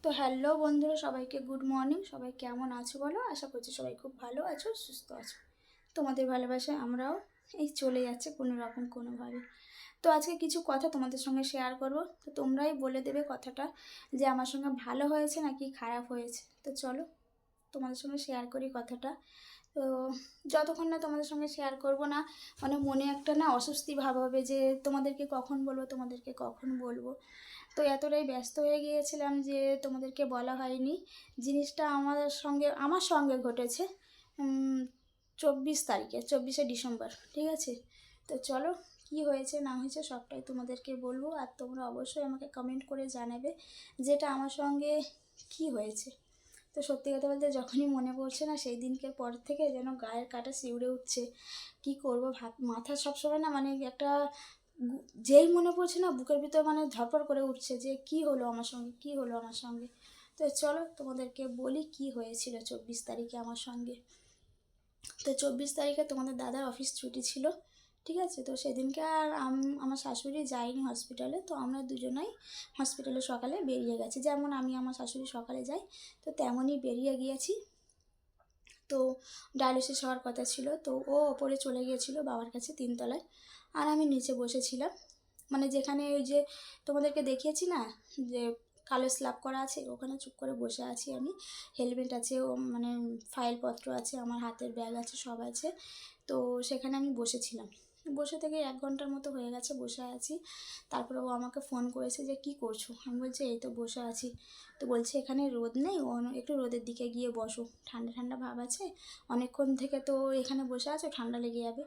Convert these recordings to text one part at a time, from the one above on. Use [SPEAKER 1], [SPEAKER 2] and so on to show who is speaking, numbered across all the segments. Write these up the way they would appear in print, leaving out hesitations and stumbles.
[SPEAKER 1] তো হ্যালো বন্ধুরা, সবাইকে গুড মর্নিং। সবাই কেমন আছো বলো? আশা করছি সবাই খুব ভালো আছো, সুস্থ আছো। তোমাদের ভালোবাসায় আমরাও এই চলে যাচ্ছে কোনো রকম কোনোভাবে। তো আজকে কিছু কথা তোমাদের সঙ্গে শেয়ার করব। তো তোমরাই বলে দেবে কথাটা যে আমার সঙ্গে ভালো হয়েছে নাকি খারাপ হয়েছে। তো চলো তোমাদের সঙ্গে শেয়ার করি কথাটা। তো যতক্ষণ না তোমাদের সঙ্গে শেয়ার করব না, মানে মনে একটা না অস্বস্তি ভাব হবে যে তোমাদেরকে কখন বলবো। তো এতটাই ব্যস্ত হয়ে গিয়েছিলাম যে তোমাদেরকে বলা হয়নি। জিনিসটা আমার সঙ্গে ঘটেছে 24 তারিখে, 24শে ডিসেম্বর, ঠিক আছে? তো চলো কি হয়েছে না হয়েছে সবটাই তোমাদেরকে বলবো, আর তোমরা অবশ্যই আমাকে কমেন্ট করে জানাবে যেটা আমার সঙ্গে কি হয়েছে। তো সত্যি কথা বলতে যখনই মনে পড়ছে না সেই দিনকের পর থেকে যেন গায়ের কাটা শিউরে উঠছে। কি করব মাথা সবসময় না মানে একটা যেই মনে পড়ছে না বুকের ভিতর মানে ধরপড় করে উঠছে যে কি হলো আমার সঙ্গে। তো চলো তোমাদেরকে বলি কি হয়েছিল 24 তারিখে আমার সঙ্গে। তো 24 তারিখে তোমাদের দাদার অফিস ছুটি ছিল, ঠিক আছে? তো সেদিনকে আর আমার শাশুড়ি যায়নি হসপিটালে। তো আমরা দুজনাই হসপিটালে সকালে বেরিয়ে গেছি, যেমন আমি আমার শাশুড়ি সকালে যাই তো তেমনই বেরিয়ে গিয়েছি। তো ডায়ালিসিস হওয়ার কথা ছিল, তো ও ওপরে চলে গিয়েছিলো বাবার কাছে 3 তলায়, আর আমি নিচে বসেছিলাম। মানে যেখানে ওই যে তোমাদেরকে দেখিয়েছি না যে কালো স্ল্যাব করা আছে, ওখানে চুপ করে বসে আছি আমি। হেলমেট আছে, ও মানে ফাইলপত্র আছে, আমার হাতের ব্যাগ আছে, সব আছে। তো সেখানে আমি বসেছিলাম। বসে থেকে 1 ঘন্টার মতো হয়ে গেছে বসে আছি। তারপরে ও আমাকে ফোন করেছে যে কি করছো। আমি বলছি এই তো বসে আছি। তো বলছে এখানে রোদ নেই, একটু রোদের দিকে গিয়ে বসো, ঠান্ডা ঠান্ডা ভাব আছে, অনেকক্ষণ থেকে তো এখানে বসে আছো, ঠান্ডা লেগে যাবে।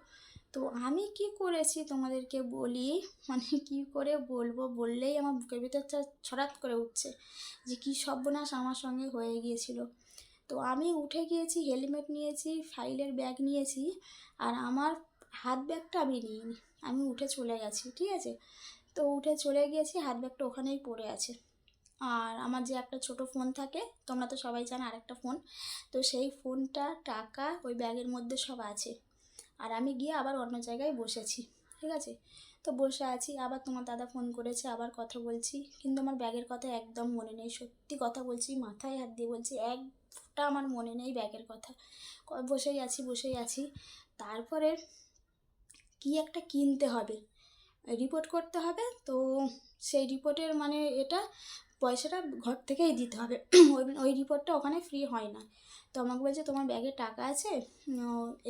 [SPEAKER 1] তো আমি কি করেছি তোমাদেরকে বলি, মানে কি করে বলবো, বললেই আমার বুকের ভিতরটা ছড়াৎ করে উঠছে যে কী সর্বনাশ আমার সঙ্গে হয়ে গিয়েছিল। তো আমি উঠে গিয়েছি, হেলমেট নিয়েছি, ফাইলের ব্যাগ নিয়েছি, আর আমার হাত ব্যাগটা আমি নিইনি। আমি উঠে চলে গেছি, ঠিক আছে? তো উঠে চলে গিয়েছি, হাত ব্যাগটা ওখানেই পড়ে আছে। আর আমার যে একটা ছোট ফোন থাকে, তোমরা তো সবাই জানো, আরেকটা ফোন, তো সেই ফোনটা, টাকা ওই ব্যাগের মধ্যে সব আছে। আর আমি গিয়ে আবার অন্য জায়গায় বসেছি, ঠিক আছে? তো বসে আছি, আবার তোমার দাদা ফোন করেছে, আবার কথা বলছি, কিন্তু আমার ব্যাগের কথা একদম মনে নেই। সত্যি কথা বলছি, মাথায় হাত দিয়ে বলছি, এক ফোঁটা আমার মনে নেই ব্যাগের কথা। বসেই আছি। তারপরে কি একটা কিনতে হবে, রিপোর্ট করতে হবে। তো সেই রিপোর্টের মানে এটা পয়সাটা ঘর থেকেই দিতে হবে। ওই রিপোর্টটা ওখানে ফ্রি হয় না। তো আমাকে বলছে তোমার ব্যাগে টাকা আছে,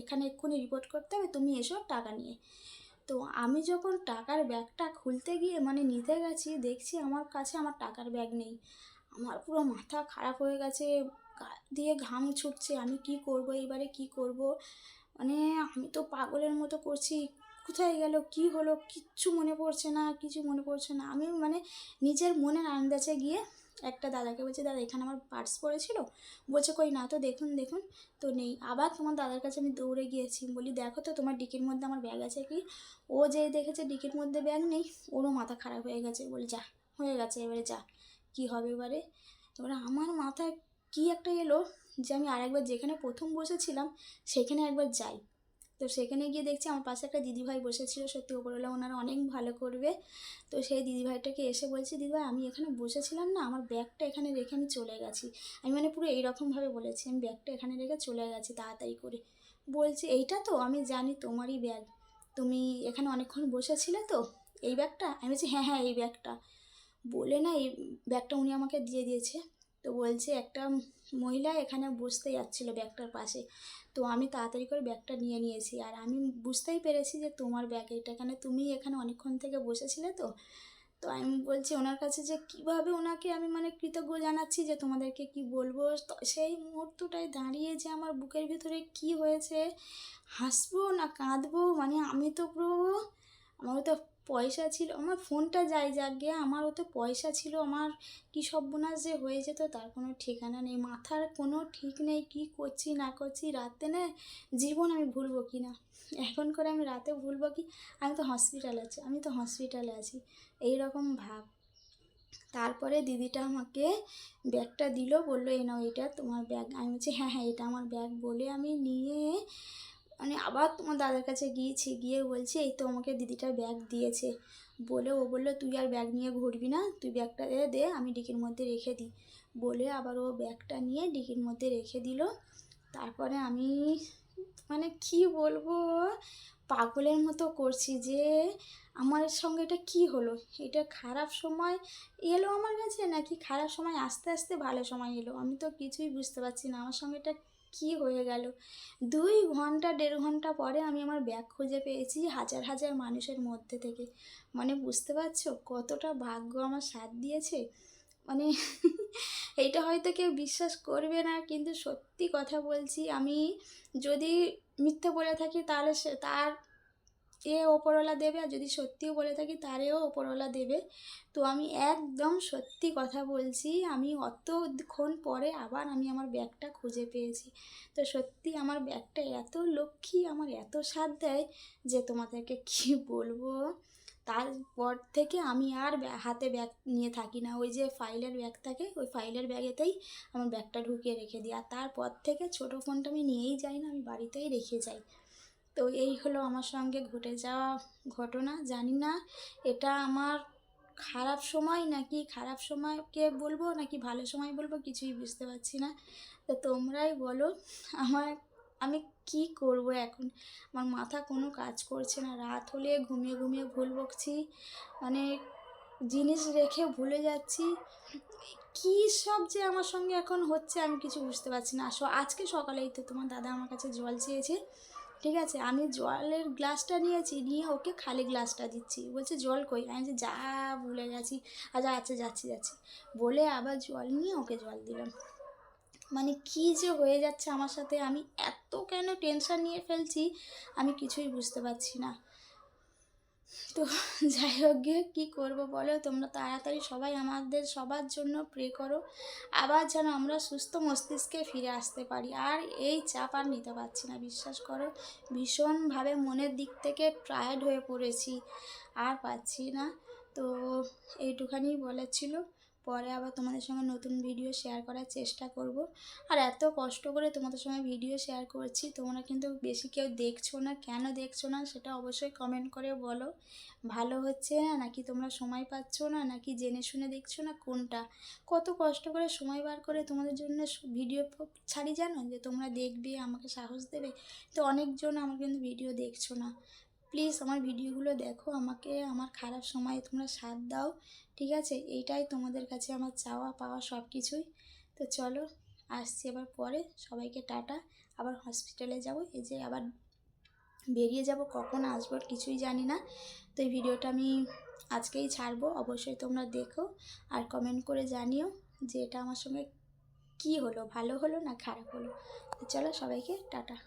[SPEAKER 1] এখানে এক্ষুনি রিপোর্ট করতে হবে, তুমি এসো টাকা নিয়ে। তো আমি যখন টাকার ব্যাগটা খুলতে গিয়ে মানে নিতে গেছি, দেখছি আমার কাছে আমার টাকার ব্যাগ নেই। আমার পুরো মাথা খারাপ হয়ে গেছে, গা দিয়ে ঘাম ছুটছে, আমি কি করব এবারে, কি করব? মানে আমি তো পাগলের মতো করছি, কোথায় গেল, কি হলো, কিছু মনে পড়ছে না। আমি মানে নিজের মনের আন্দাজে গিয়ে একটা দাদাকে বলছি, দাদা এখানে আমার পার্স পড়েছিল। বলছে কই না তো, দেখুন। তো নেই। আবার তোমার দাদার কাছে আমি দৌড়ে গিয়েছি, বলি দেখো তো তোমার ডিকির মধ্যে আমার ব্যাগ আছে কি? ও যেই দেখেছে ডিকির মধ্যে ব্যাগ নেই, ওরও মাথা খারাপ হয়ে গেছে, বলি যা, হয়ে গেছে, এবারে যা, কী হবে এবারে? এবারে আমার মাথায় কী একটা এলো যে আমি আরেকবার যেখানে প্রথম বসেছিলাম সেখানে একবার যাই। তো সেখানে গিয়ে দেখছি আমার পাশে একটা দিদিভাই বসেছিল, সত্যি ওপরওয়ালা ওনারা অনেক ভালো করবে। তো সেই দিদিভাইটাকে এসে বলছি, দিদিভাই আমি এখানে বসেছিলাম না, আমার ব্যাগটা এখানে রেখে আমি চলে গেছি। আমি মানে পুরো এইরকমভাবে বলেছি, আমি ব্যাগটা এখানে রেখে চলে গেছি তাড়াতাড়ি করে। বলছি এইটা তো আমি জানি তোমারই ব্যাগ, তুমি এখানে অনেকক্ষণ বসেছিলে তো, এই ব্যাগটা? আমি বলছি হ্যাঁ এই ব্যাগটা। বলে না এই ব্যাগটা উনি আমাকে দিয়ে দিয়েছে। তো বলছে একটা মহিলা এখানে বসতে যাচ্ছিলো ব্যাগটার পাশে। তো আমি তাড়াতাড়ি করে ব্যাগটা নিয়ে নিয়েছি, আর আমি বুঝতেই পেরেছি যে তোমার ব্যাগ এটা, এখানে তুমি এখানে অনেকক্ষণ থেকে বসেছিলে তো। তো আমি বলছি ওনার কাছে যে কীভাবে ওনাকে আমি মানে কৃতজ্ঞ জানাচ্ছি, যে তোমাদেরকে কি বলবো। তো সেই মুহূর্তটায় দাঁড়িয়ে যে আমার বুকের ভিতরে কি হয়েছে, হাসবো না কাঁদবো, মানে আমি তো পুরো, আমারও তো পয়সা ছিল, আমার ফোনটা যাই যাক গে, আমারও তো পয়সা ছিল, আমার কী সর্বনাশ যে হয়ে যেত তার কোনো ঠিকানা নেই, মাথার কোনো ঠিক নেই, কী করছি না করছি। রাতে না জীবন আমি ভুলবো কি না, এখন করে আমি রাতে ভুলবো কি? আমি তো হসপিটালে আছি এই রকম ভাব। তারপরে দিদিটা আমাকে ব্যাগটা দিল, বললো এই নাও এটা তোমার ব্যাগ। আমি বলছি হ্যাঁ এটা আমার ব্যাগ, বলে আমি নিয়ে মানে আবার তোমার দাদার কাছে গিয়েছি, গিয়ে বলছি এই তো আমাকে দিদিটা ব্যাগ দিয়েছে। বলে ও বললো তুই আর ব্যাগ নিয়ে ঘুরবি না, তুই ব্যাগটা দে আমি ডিকির মধ্যে রেখে দিই। বলে আবার ও ব্যাগটা নিয়ে ডিকির মধ্যে রেখে দিল। তারপরে আমি মানে কি বলবো, পাগলের মতো করছি যে আমার সঙ্গে এটা কি হলো, এটা খারাপ সময় এলো আমার কাছে নাকি খারাপ সময় আস্তে আস্তে ভালো সময় এলো, আমি তো কিছুই বুঝতে পারছি না আমার সঙ্গে এটা কি হয়ে গেল। 2 ঘন্টা 1.5 ঘন্টা পরে আমি আমার ব্যাগ খুঁজে পেয়েছি হাজার হাজার মানুষের মধ্যে থেকে। মানে বুঝতে পারছো কতটা ভাগ্য আমার সাথ দিয়েছে। মানে এইটা হয়তো কেউ বিশ্বাস করবে না, কিন্তু সত্যি কথা বলছি, আমি যদি মিথ্যে বলে থাকি তাহলে সে তার ওপরওয়ালা দেবে, আর যদি সত্যিও বলে থাকি তারেও ওপরওয়ালা দেবে। তো আমি একদম সত্যি কথা বলছি, আমি অতক্ষণ পরে আবার আমি আমার ব্যাগটা খুঁজে পেয়েছি। তো সত্যি আমার ব্যাগটা এত লক্ষ্মী, আমার এত সাথ দেয় যে তোমাদেরকে কি বলবো। তারপর থেকে আমি আর হাতে ব্যাগ নিয়ে থাকি না, ওই যে ফাইলের ব্যাগ থাকে ওই ফাইলের ব্যাগেতেই আমার ব্যাগটা ঢুকিয়ে রেখে দিই। আর তারপর থেকে ছোটো ফোনটা আমি নিয়েই যাই না, আমি বাড়িতেই রেখে যাই। তো এই হলো আমার সঙ্গে ঘটে যাওয়া ঘটনা। জানি না এটা আমার খারাপ সময় নাকি খারাপ সময়কে বলবো নাকি ভালো সময় বলবো, কিছুই বুঝতে পারছি না। তো তোমরাই বলো আমি কি করব এখন। আমার মাথা কোনো কাজ করছে না, রাত হলে ঘুমিয়ে ঘুমিয়ে ভুল বকছি, মানে জিনিস রেখে ভুলে যাচ্ছি। কী সব যে আমার সঙ্গে এখন হচ্ছে আমি কিছু বুঝতে পারছি না। আজকে সকালেই তো তোমার দাদা আমার কাছে জল চেয়েছে, ঠিক আছে, আমি জলের গ্লাসটা নিয়েছি, নিয়ে ওকে খালি গ্লাসটা দিচ্ছি। বলছে জল কই, আমি যে যা ভুলে গেছি, আচ্ছা যাচ্ছি বলে আবার জল নিয়ে ওকে জল দিলাম। মানে কী যে হয়ে যাচ্ছে আমার সাথে, আমি এত কেন টেনশন নিয়ে ফেলছি আমি কিছুই বুঝতে পারছি না। তো যাই হোক গিয়ে কী করবো বলো, তোমরা তাড়াতাড়ি সবাই আমাদের সবার জন্য প্রে করো, আবার যেন আমরা সুস্থ মস্তিষ্কে ফিরে আসতে পারি। আর এই চাপ আর নিতে পারছি না, বিশ্বাস করো ভীষণভাবে মনের দিক থেকে টায়ার্ড হয়ে পড়েছি, আর পাচ্ছি না। তো এইটুখানি বলার ছিল, পরে আবার তোমাদের সঙ্গে নতুন ভিডিও শেয়ার করার চেষ্টা করব। আর এত কষ্ট করে তোমাদের সঙ্গে ভিডিও শেয়ার করছি, তোমরা কিন্তু বেশি কেউ দেখছো না, কেন দেখছো না সেটা অবশ্যই কমেন্ট করে বলো। ভালো হচ্ছে না নাকি তোমরা সময় পাচ্ছ না নাকি জেনে শুনে দেখছো না, কোনটা। কত কষ্ট করে সময় বার করে তোমাদের জন্য ভিডিও ছাড়ি জানো, যে তোমরা দেখবে আমাকে সাহস দেবে। তো অনেকজন আমার কিন্তু ভিডিও দেখছো না, প্লিজ আমার ভিডিওগুলো দেখো, আমাকে আমার খারাপ সময়ে তোমরা সাথ দাও, ঠিক আছে। এইটাই তোমাদের কাছে আমার চাওয়া পাওয়া সব কিছুই। তো চলো আসছি এবার পরে, সবাইকে টাটা। আবার হসপিটালে যাব, এই যে আবার বেরিয়ে যাব, কখন আসবো কিছুই জানি না। তো এই ভিডিওটা আমি আজকেই ছাড়বো, অবশ্যই তোমরা দেখো আর কমেন্ট করে জানিও যে এটা আমার সঙ্গে কী হলো, ভালো হলো না খারাপ হলো। তো চলো সবাইকে টাটা।